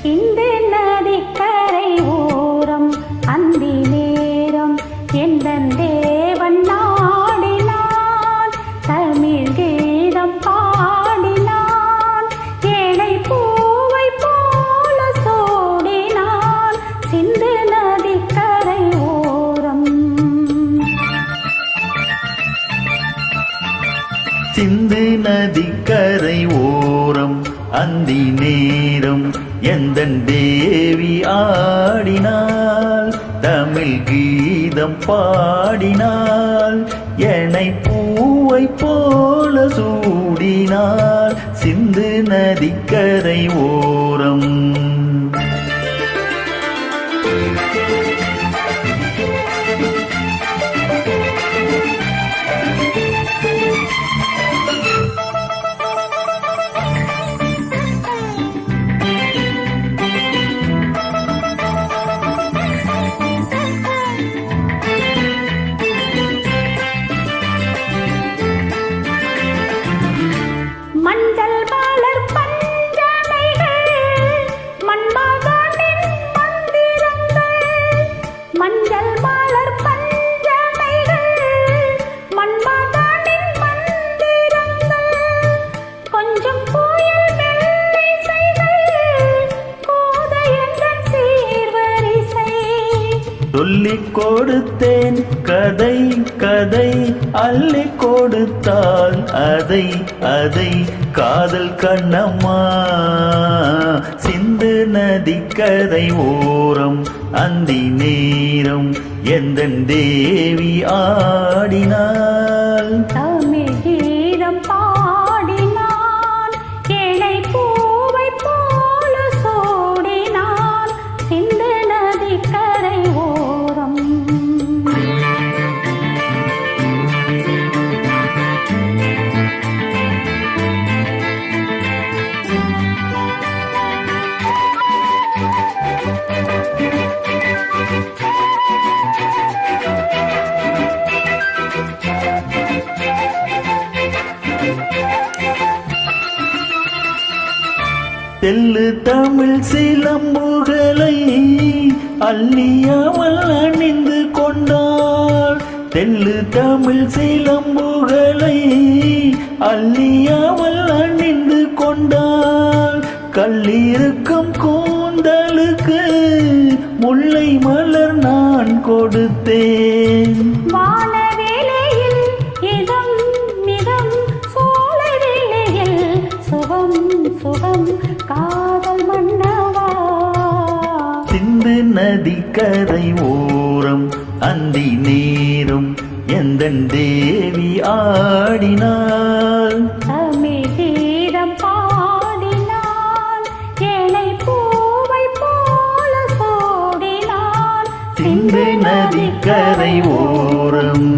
சிந்து நதிக்கரை ஓரம் அந்தி நேரம் எந்தன் தேவி ஆடினாள், தமிழ் கீதம் பாடினாள், என்னை பூவை போல சூடினாள். சிந்து நதிக்கரை ஓரம் சொல்லிக் கொடுத்தேன் கதை கதை, அள்ளிக் கொடுத்தாள் அதை அதை காதல் கண்ணம்மா. சிந்து நதிக்கரை ஓரம் அந்தி நேரம் எந்தன் தேவி ஆடினாள், தமிழ் கீதம் பாடினாள், ஏழை பூவை போல சூடினாள். சிந்து நதிக்கரை ஓரம் தெல்லு தமிழ் சிலம்புகளை அள்ளியாமல் அணிந்து கொண்டாள், தெல்லு தமிழ் சிலம்புகளை அள்ளியாமல் அணிந்து கொண்டாள். கல்லிருக்கும் கூந்தலுக்கு முல்லை மலர் நான் கொடுத்தேன், வானவேளையில் இதம் மிதம் சோலைவேளையில் சுகம் சுகம் காதல் மன்னவா. சிந்து நதிக்கரை ஓரம் அந்தி நேரம் எந்தன் தேவி ஆடினாள், தமிழ் கீதம் பாடினாள், ஏழை பூவை போல சூடினாள். சிந்து நதிக்கரை ஓரம்.